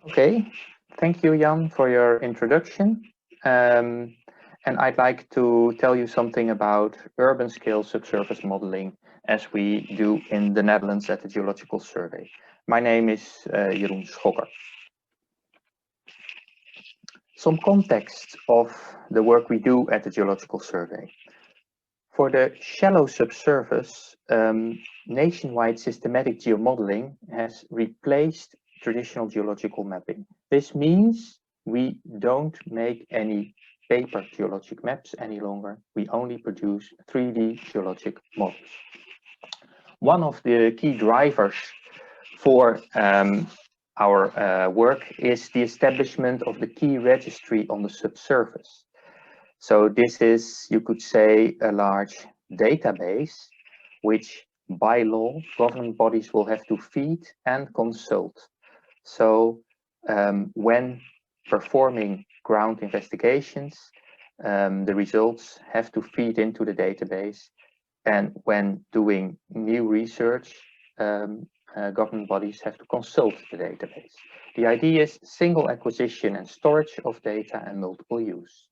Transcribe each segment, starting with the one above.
Okay, thank you, Jan, for your introduction. And I'd like to tell you something about urban scale subsurface modeling as we do in the Netherlands at the Geological Survey. My name is Jeroen Schokker. Some context of the work we do at the Geological Survey. For the shallow subsurface, nationwide systematic geomodeling has replaced traditional geological mapping. This means we don't make any paper geologic maps any longer. We only produce 3D geologic models. One of the key drivers for our work is the establishment of the key registry on the subsurface. So this is, you could say, a large database which by law government bodies will have to feed and consult. So when performing ground investigations, the results have to feed into the database, and when doing new research, government bodies have to consult the database. The idea is single acquisition and storage of data and multiple use.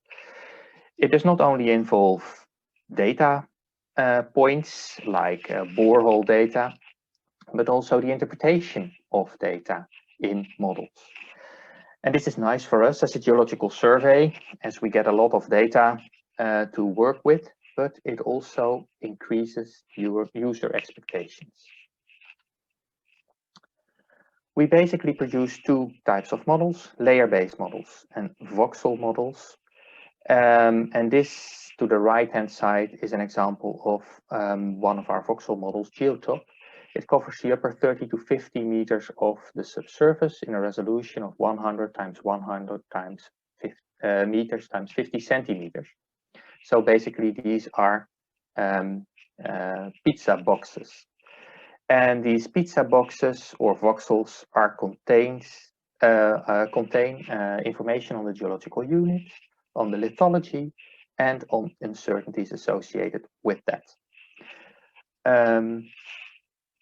It does not only involve data points like borehole data, but also the interpretation of data in models. And this is nice for us as a geological survey, as we get a lot of data to work with, but it also increases your user expectations. We basically produce two types of models, layer-based models and voxel models. And this, to the right-hand side, is an example of one of our voxel models, GeoTop. It covers the upper 30 to 50 meters of the subsurface in a resolution of 100 times 100 times 50, meters times 50 centimeters. So basically, these are pizza boxes. And these pizza boxes or voxels are contain information on the geological unit, on the lithology, and on uncertainties associated with that.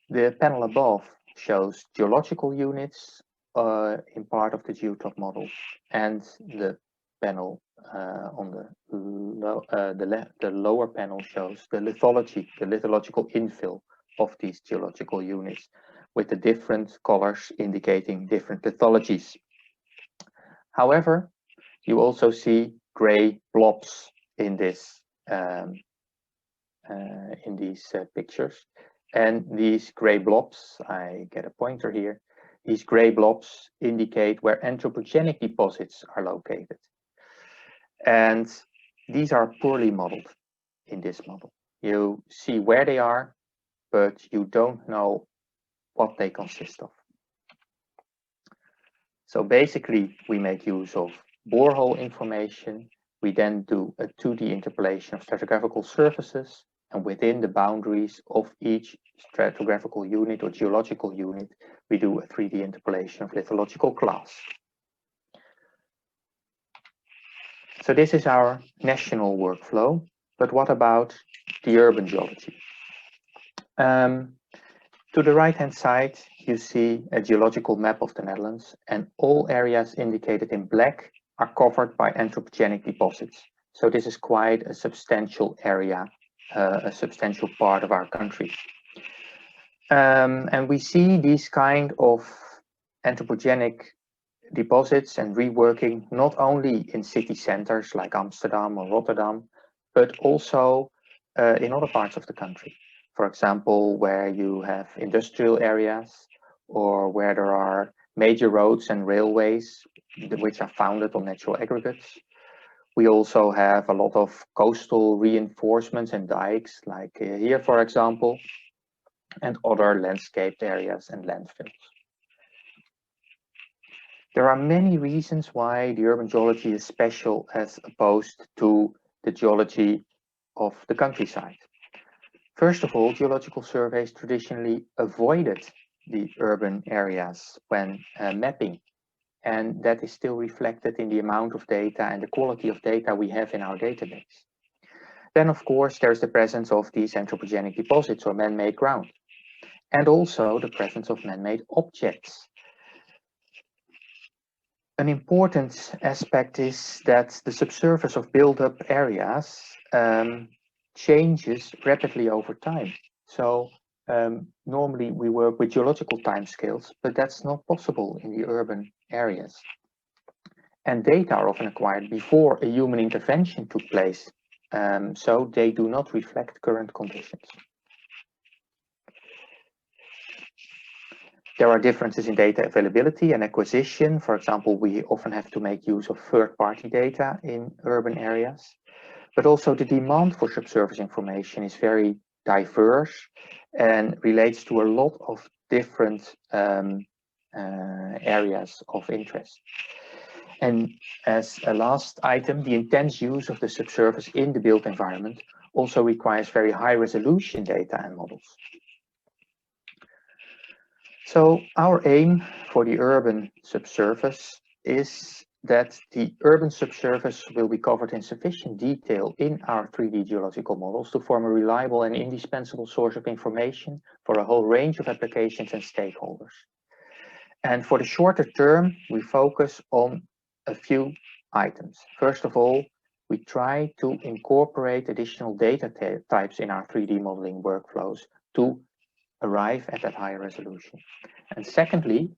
The panel above shows geological units in part of the GeoTop model, and the panel on the lower panel shows the lithology, the lithological infill of these geological units, with the different colors indicating different lithologies. However, you also see gray blobs in this in these pictures, and these gray blobs, I get a pointer here, these gray blobs indicate where anthropogenic deposits are located, and these are poorly modeled in this model. You see where they are, but you don't know what they consist of. So basically, we make use of borehole information. We then do a 2D interpolation of stratigraphical surfaces, and within the boundaries of each stratigraphical unit or geological unit, we do a 3D interpolation of lithological class. So this is our national workflow, but what about the urban geology? To the right-hand side, you see a geological map of the Netherlands, and all areas indicated in black are covered by anthropogenic deposits. So this is quite a substantial area, a substantial part of our country. And we see these kind of anthropogenic deposits and reworking not only in city centers like Amsterdam or Rotterdam, but also in other parts of the country. For example, where you have industrial areas or where there are major roads and railways which are founded on natural aggregates. We also have a lot of coastal reinforcements and dikes, like here, for example, and other landscaped areas and landfills. There are many reasons why the urban geology is special as opposed to the geology of the countryside. First of all, geological surveys traditionally avoided the urban areas when mapping, and that is still reflected in the amount of data and the quality of data we have in our database. Then, of course, there's the presence of these anthropogenic deposits or man-made ground, and also the presence of man-made objects. An important aspect is that the subsurface of built-up areas changes rapidly over time. So normally we work with geological timescales, but that's not possible in the urban areas. And data are often acquired before a human intervention took place, so they do not reflect current conditions. There are differences in data availability and acquisition. For example, we often have to make use of third-party data in urban areas. But also the demand for subsurface information is very diverse and relates to a lot of different areas of interest. And as a last item, the intense use of the subsurface in the built environment also requires very high resolution data and models. So our aim for the urban subsurface is that the urban subsurface will be covered in sufficient detail in our 3D geological models to form a reliable and indispensable source of information for a whole range of applications and stakeholders. And for the shorter term, we focus on a few items. First of all, we try to incorporate additional data types in our 3D modeling workflows to arrive at that higher resolution. And secondly,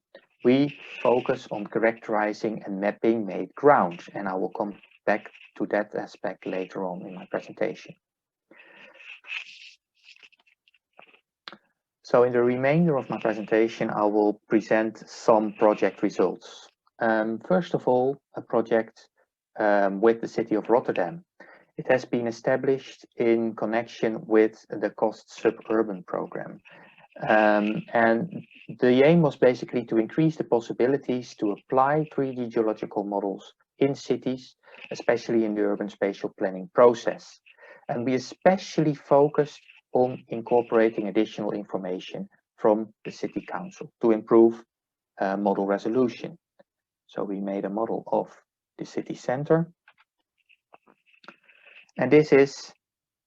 we focus on characterizing and mapping made ground, and I will come back to that aspect later on in my presentation. So in the remainder of my presentation, I will present some project results. First of all, a project with the city of Rotterdam. It has been established in connection with the COST Suburban program. And the aim was basically to increase the possibilities to apply 3D geological models in cities, especially in the urban spatial planning process. And we especially focused on incorporating additional information from the city council to improve model resolution. So we made a model of the city center. And this is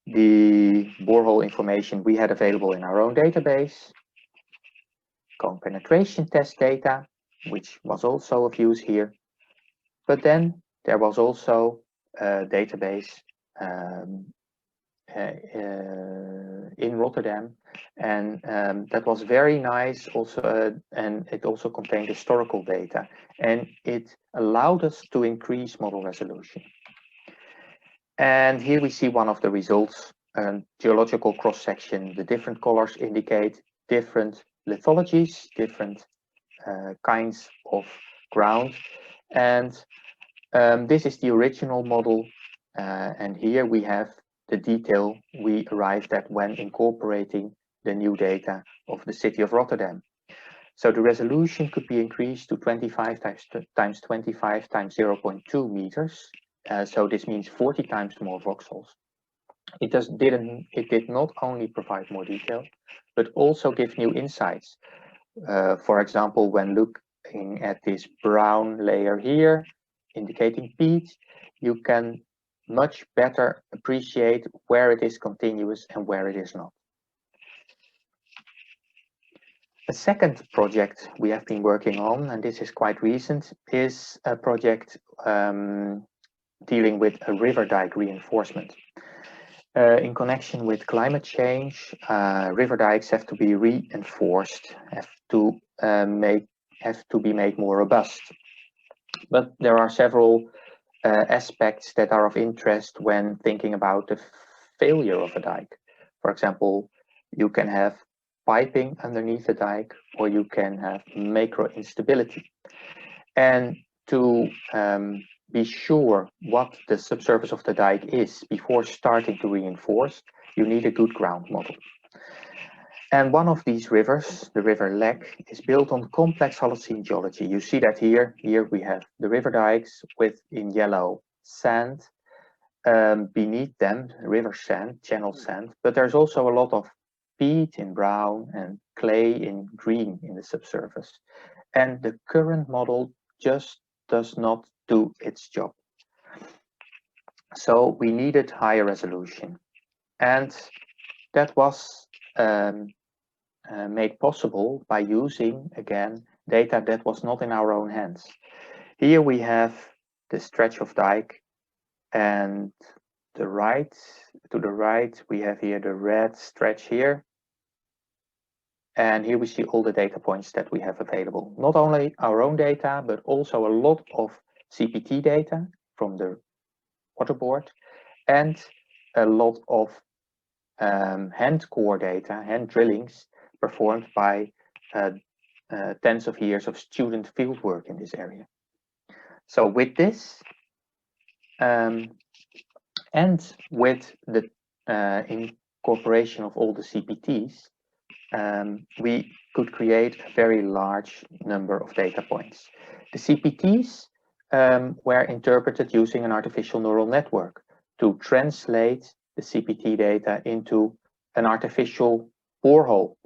the borehole information we had available in our own database, cone penetration test data, which was also of use here. But then there was also a database in Rotterdam, and that was very nice also, and it also contained historical data, and it allowed us to increase model resolution. And here we see one of the results, geological cross-section. The different colors indicate different lithologies, different kinds of ground. And this is the original model. And here we have the detail we arrived at when incorporating the new data of the city of Rotterdam. So the resolution could be increased to 25 times 25 times 0.2 meters. So this means 40 times more voxels. It did not only provide more detail, but also give new insights. For example, when looking at this brown layer here, indicating peat, you can much better appreciate where it is continuous and where it is not. A second project we have been working on, and this is quite recent, is a project dealing with a river dike reinforcement. In connection with climate change, river dikes have to be reinforced, have to be made more robust. But there are several aspects that are of interest when thinking about the failure of a dike. For example, you can have piping underneath the dike, or you can have macro instability. And to be sure what the subsurface of the dike is before starting to reinforce, you need a good ground model. And one of these rivers, the river Lek, is built on complex Holocene geology. You see that here. Here we have the river dikes with, in yellow, sand. Beneath them, river sand, channel sand. But there's also a lot of peat in brown and clay in green in the subsurface. And the current model just does not do its job. So we needed higher resolution. And that was made possible by using, again, data that was not in our own hands. Here we have the stretch of dike, and to the right we have here the red stretch here. And here we see all the data points that we have available. Not only our own data, but also a lot of CPT data from the waterboard and a lot of hand core data, hand drillings performed by tens of years of student fieldwork in this area. So with this and with the incorporation of all the CPTs, we could create a very large number of data points. The CPTs were interpreted using an artificial neural network to translate the CPT data into an artificial borehole.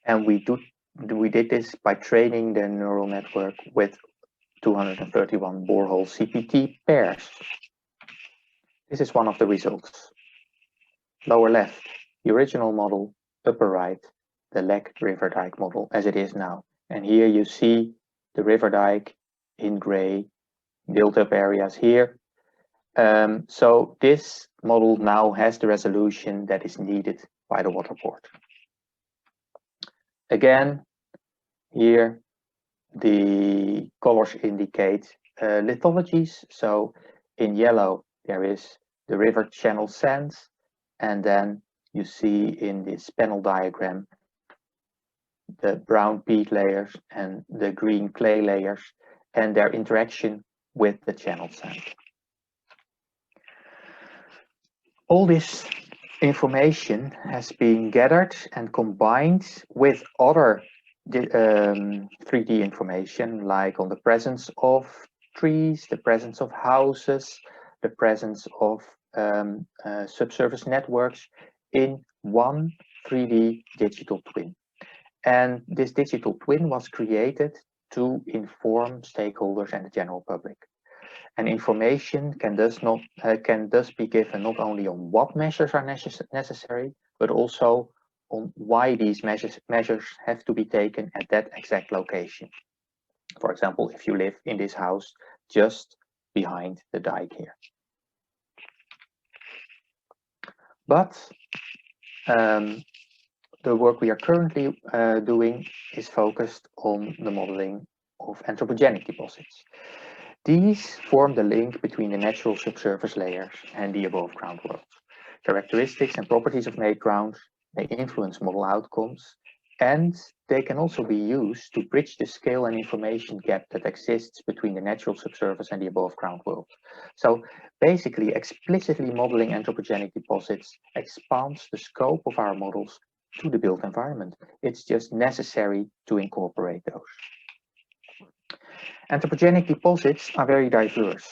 And we did this by training the neural network with 231 borehole CPT pairs. This is one of the results. Lower left, the original model. Upper right, the Lek river dike model as it is now. And here you see the river dike in gray, built-up areas here. So this model now has the resolution that is needed by the waterboard. Again, here the colors indicate lithologies. So in yellow there is the river channel sands, and then you see in this panel diagram the brown peat layers and the green clay layers and their interaction with the channel sand. All this information has been gathered and combined with other 3D information, like on the presence of trees, the presence of houses, the presence of subsurface networks in one 3D digital twin. And this digital twin was created to inform stakeholders and the general public. And information can thus be given not only on what measures are necessary, but also on why these measures have to be taken at that exact location. For example, if you live in this house just behind the dike here. But the work we are currently doing is focused on the modeling of anthropogenic deposits. These form the link between the natural subsurface layers and the above ground world. Characteristics and properties of made ground may influence model outcomes, and they can also be used to bridge the scale and information gap that exists between the natural subsurface and the above ground world. So basically, explicitly modeling anthropogenic deposits expands the scope of our models to the built environment. It's just necessary to incorporate those. Anthropogenic deposits are very diverse.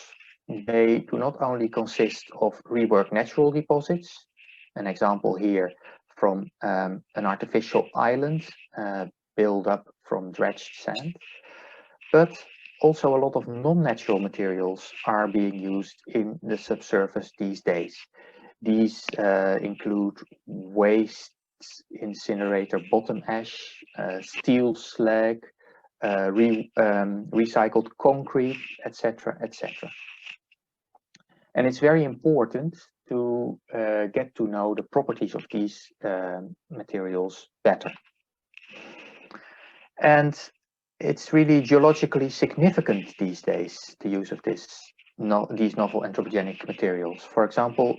They do not only consist of reworked natural deposits, an example here from an artificial island built up from dredged sand, but also a lot of non-natural materials are being used in the subsurface these days. These include waste incinerator bottom ash, steel slag, recycled concrete, etc., etc. And it's very important to get to know the properties of these materials better. And it's really geologically significant these days, the use of these novel anthropogenic materials. For example,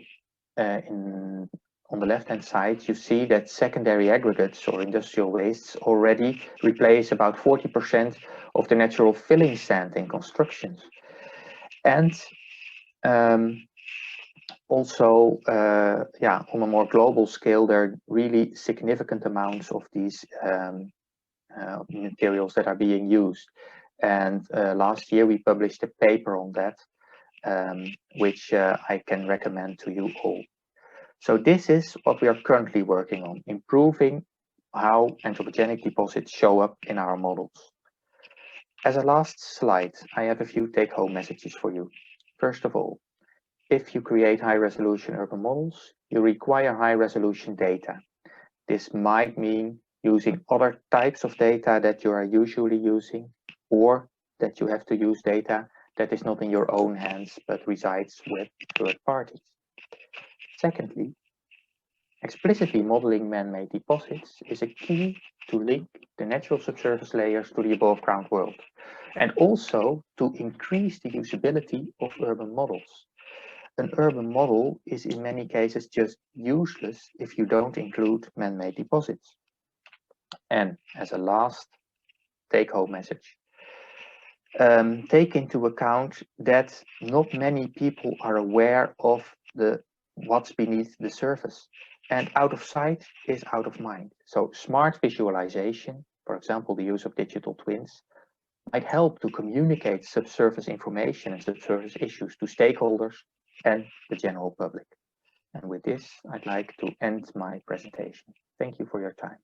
on the left-hand side, you see that secondary aggregates or industrial wastes already replace about 40% of the natural filling sand in constructions. And also, on a more global scale, there are really significant amounts of these materials that are being used. And last year we published a paper on that, which I can recommend to you all. So this is what we are currently working on, improving how anthropogenic deposits show up in our models. As a last slide, I have a few take-home messages for you. First of all, if you create high-resolution urban models, you require high-resolution data. This might mean using other types of data that you are usually using, or that you have to use data that is not in your own hands but resides with third parties. Secondly, explicitly modeling man-made deposits is a key to link the natural subsurface layers to the above ground world, and also to increase the usability of urban models. An urban model is in many cases just useless if you don't include man-made deposits. And as a last take-home message, take into account that not many people are aware of what's beneath the surface, and out of sight is out of mind. So smart visualization, for example, the use of digital twins, might help to communicate subsurface information and subsurface issues to stakeholders and the general public. And with this, I'd like to end my presentation. Thank you for your time.